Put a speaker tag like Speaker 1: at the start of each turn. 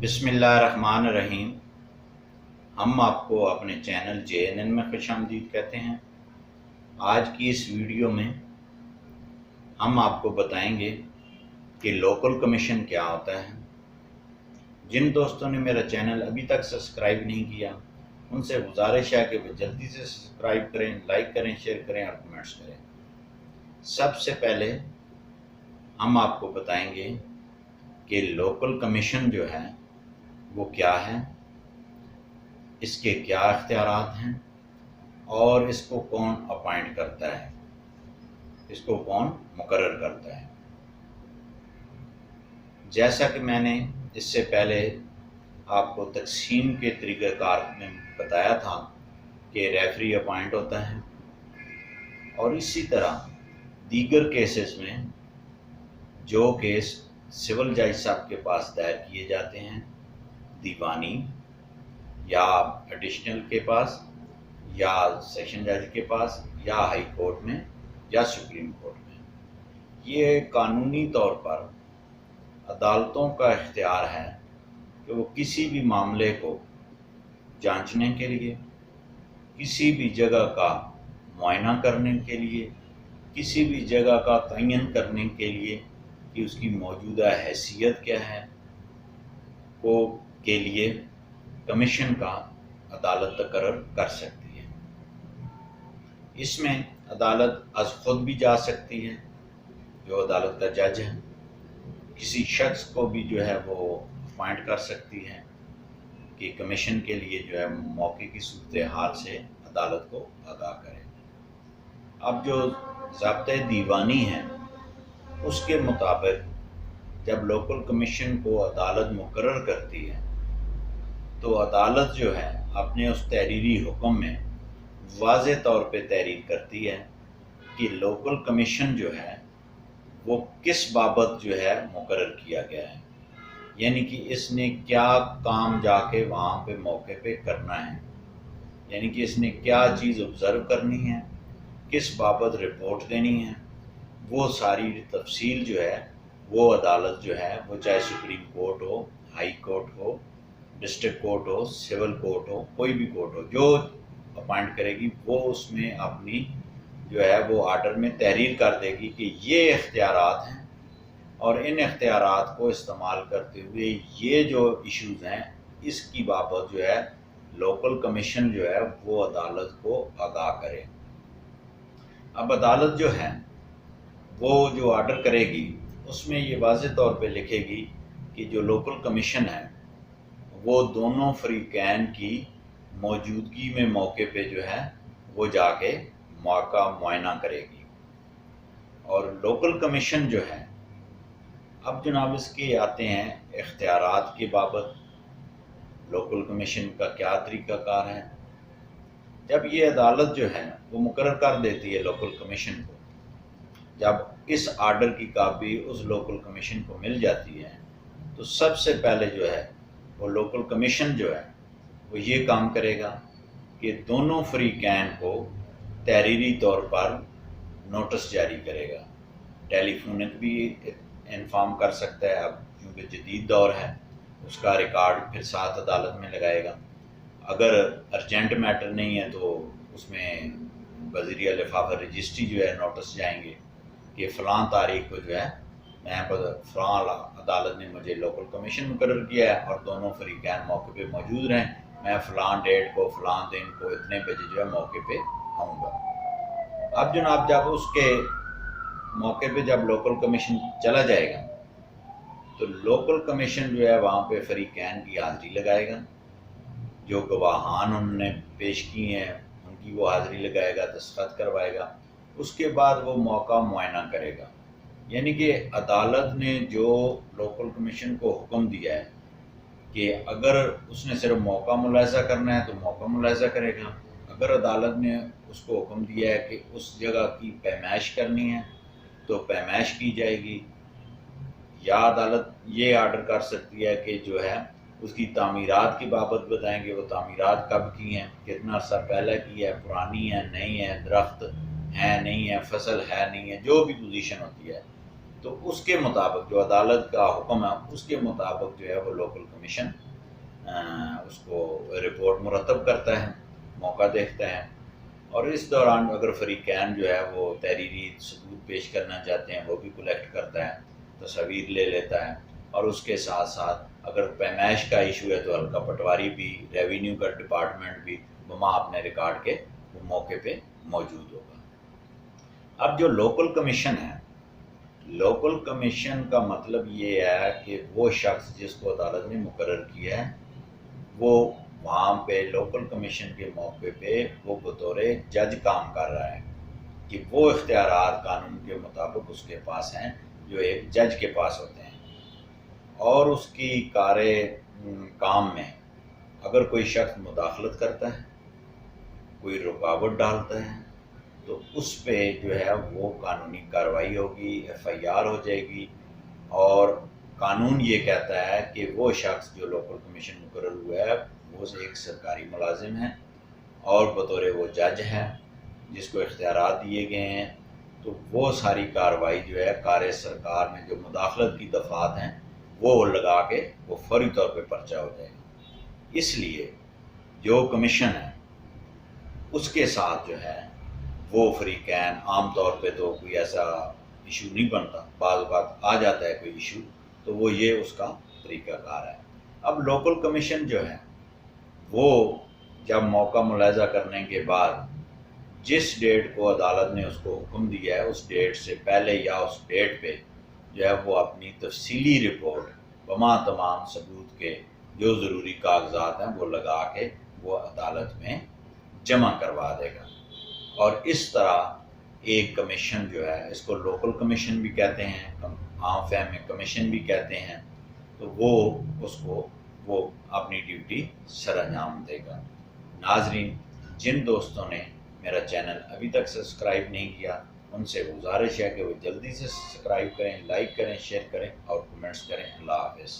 Speaker 1: بسم اللہ الرحمن الرحیم۔ ہم آپ کو اپنے چینل JNN میں خوش آمدید کہتے ہیں۔ آج کی اس ویڈیو میں ہم آپ کو بتائیں گے کہ لوکل کمیشن کیا ہوتا ہے۔ جن دوستوں نے میرا چینل ابھی تک سبسکرائب نہیں کیا ان سے گزارش ہے کہ وہ جلدی سے سبسکرائب کریں، لائک کریں، شیئر کریں اور کمنٹس کریں۔ سب سے پہلے ہم آپ کو بتائیں گے کہ لوکل کمیشن جو ہے وہ کیا ہے، اس کے کیا اختیارات ہیں اور اس کو کون اپائنٹ کرتا ہے، اس کو کون مقرر کرتا ہے۔ جیسا کہ میں نے اس سے پہلے آپ کو تقسیم کے طریقہ کار میں بتایا تھا کہ ریفری اپائنٹ ہوتا ہے، اور اسی طرح دیگر کیسز میں جو کیس سول جج صاحب کے پاس دائر کیے جاتے ہیں، دیوانی یا ایڈیشنل کے پاس یا سیشن جج کے پاس یا ہائی کورٹ میں یا سپریم کورٹ میں، یہ قانونی طور پر عدالتوں کا اختیار ہے کہ وہ کسی بھی معاملے کو جانچنے کے لیے، کسی بھی جگہ کا معائنہ کرنے کے لیے، کسی بھی جگہ کا تعین کرنے کے لیے کہ اس کی موجودہ حیثیت کیا ہے کو کے لیے کمیشن کا عدالت تقرر کر سکتی ہے۔ اس میں عدالت از خود بھی جا سکتی ہے، جو عدالت کا جج ہے، کسی شخص کو بھی جو ہے وہ اپوائنٹ کر سکتی ہے کہ کمیشن کے لیے جو ہے موقع کی صورتحال سے عدالت کو آگاہ کرے۔ اب جو ضابطۂ دیوانی ہے اس کے مطابق جب لوکل کمیشن کو عدالت مقرر کرتی ہے تو عدالت جو ہے اپنے اس تحریری حکم میں واضح طور پہ تحریر کرتی ہے کہ لوکل کمیشن جو ہے وہ کس بابت جو ہے مقرر کیا گیا ہے، یعنی کہ اس نے کیا کام جا کے وہاں پہ موقع پہ کرنا ہے، یعنی کہ اس نے کیا چیز آبزرو کرنی ہے، کس بابت رپورٹ دینی ہے، وہ ساری تفصیل جو ہے وہ عدالت جو ہے وہ چاہے سپریم کورٹ ہو، ہائی کورٹ ہو، ڈسٹرکٹ کورٹ ہو، سول کورٹ ہو، کوئی بھی کورٹ ہو، جو اپائنٹ کرے گی وہ اس میں اپنی جو ہے وہ آرڈر میں تحریر کر دے گی کہ یہ اختیارات ہیں، اور ان اختیارات کو استعمال کرتے ہوئے یہ جو ایشوز ہیں اس کی بابت جو ہے لوکل کمیشن جو ہے وہ عدالت کو آگاہ کرے۔ اب عدالت جو ہے وہ جو آرڈر کرے گی اس میں یہ واضح طور پہ لکھے گی کہ جو لوکل کمیشن ہے وہ دونوں فریقین کی موجودگی میں موقع پہ جو ہے وہ جا کے موقع معائنہ کرے گی۔ اور لوکل کمیشن جو ہے اب جناب اس کے آتے ہیں اختیارات کے بابت، لوکل کمیشن کا کیا طریقہ کار ہے۔ جب یہ عدالت جو ہے وہ مقرر کر دیتی ہے لوکل کمیشن کو، جب اس آرڈر کی کاپی اس لوکل کمیشن کو مل جاتی ہے تو سب سے پہلے جو ہے وہ لوکل کمیشن جو ہے وہ یہ کام کرے گا کہ دونوں فریقین کو تحریری طور پر نوٹس جاری کرے گا، ٹیلی فونک بھی انفارم کر سکتا ہے، اب کیونکہ جدید دور ہے اس کا ریکارڈ پھر ساتھ عدالت میں لگائے گا۔ اگر ارجنٹ میٹر نہیں ہے تو اس میں بذریعہ لفافہ رجسٹری جو ہے نوٹس جائیں گے کہ فلاں تاریخ کو جو ہے میں فلاں عدالت نے مجھے لوکل کمیشن مقرر کیا ہے اور دونوں فریقین موقع پہ موجود رہیں، میں فلاں ڈیٹ کو فلاں دن کو اتنے بجے جو ہے موقع پہ آؤں گا۔ اب جناب جب اس کے موقع پہ جب لوکل کمیشن چلا جائے گا تو لوکل کمیشن جو ہے وہاں پہ فریقین کی حاضری لگائے گا، جو گواہان انہوں نے پیش کی ہیں ان کی وہ حاضری لگائے گا، دستخط کروائے گا، اس کے بعد وہ موقع معائنہ کرے گا۔ یعنی کہ عدالت نے جو لوکل کمیشن کو حکم دیا ہے کہ اگر اس نے صرف موقع ملاحظہ کرنا ہے تو موقع ملاحظہ کرے گا، اگر عدالت نے اس کو حکم دیا ہے کہ اس جگہ کی پیمائش کرنی ہے تو پیمائش کی جائے گی، یا عدالت یہ آرڈر کر سکتی ہے کہ جو ہے اس کی تعمیرات کی بابت بتائیں گے وہ تعمیرات کب کی ہیں، کتنا عرصہ پہلے کی ہے، پرانی ہے، نہیں ہے، درخت ہے نہیں ہے، فصل ہے نہیں ہے، جو بھی پوزیشن ہوتی ہے تو اس کے مطابق جو عدالت کا حکم ہے اس کے مطابق جو ہے وہ لوکل کمیشن اس کو رپورٹ مرتب کرتا ہے، موقع دیکھتا ہے، اور اس دوران اگر فریقین جو ہے وہ تحریری ثبوت پیش کرنا چاہتے ہیں وہ بھی کلیکٹ کرتا ہے، تصاویر لے لیتا ہے، اور اس کے ساتھ ساتھ اگر پیمائش کا ایشو ہے تو حلقہ پٹواری بھی، ریونیو کا ڈپارٹمنٹ بھی وہاں اپنے ریکارڈ کے وہ موقع پہ موجود ہوگا۔ اب جو لوکل کمیشن ہے، لوکل کمیشن کا مطلب یہ ہے کہ وہ شخص جس کو عدالت نے مقرر کیا ہے وہ وہاں پہ لوکل کمیشن کے موقع پہ وہ بطور جج کام کر رہا ہے، کہ وہ اختیارات قانون کے مطابق اس کے پاس ہیں جو ایک جج کے پاس ہوتے ہیں، اور اس کی کام میں اگر کوئی شخص مداخلت کرتا ہے، کوئی رکاوٹ ڈالتا ہے، تو اس پہ جو ہے وہ قانونی کارروائی ہوگی، ایف آئی آر ہو جائے گی، اور قانون یہ کہتا ہے کہ وہ شخص جو لوکل کمیشن مقرر ہوا ہے وہ ایک سرکاری ملازم ہے اور بطور وہ جج ہے جس کو اختیارات دیے گئے ہیں، تو وہ ساری کارروائی جو ہے کار سرکار میں جو مداخلت کی دفعات ہیں وہ لگا کے وہ فوری طور پہ پرچہ ہو جائے گا۔ اس لیے جو کمیشن ہے اس کے ساتھ جو ہے وہ فریقین عام طور پہ تو کوئی ایسا ایشو نہیں بنتا، بعض اوقات آ جاتا ہے کوئی ایشو، تو وہ یہ اس کا طریقہ کار ہے۔ اب لوکل کمیشن جو ہے وہ جب موقع ملاحظہ کرنے کے بعد جس ڈیٹ کو عدالت نے اس کو حکم دیا ہے اس ڈیٹ سے پہلے یا اس ڈیٹ پہ جو ہے وہ اپنی تفصیلی رپورٹ بما تمام ثبوت کے جو ضروری کاغذات ہیں وہ لگا کے وہ عدالت میں جمع کروا دے گا، اور اس طرح ایک کمیشن جو ہے اس کو لوکل کمیشن بھی کہتے ہیں، عام فہم میں کمیشن بھی کہتے ہیں، تو وہ اس کو وہ اپنی ڈیوٹی سر انجام دے گا۔ ناظرین، جن دوستوں نے میرا چینل ابھی تک سبسکرائب نہیں کیا ان سے گزارش ہے کہ وہ جلدی سے سبسکرائب کریں، لائک کریں، شیئر کریں اور کمنٹس کریں۔ اللہ حافظ۔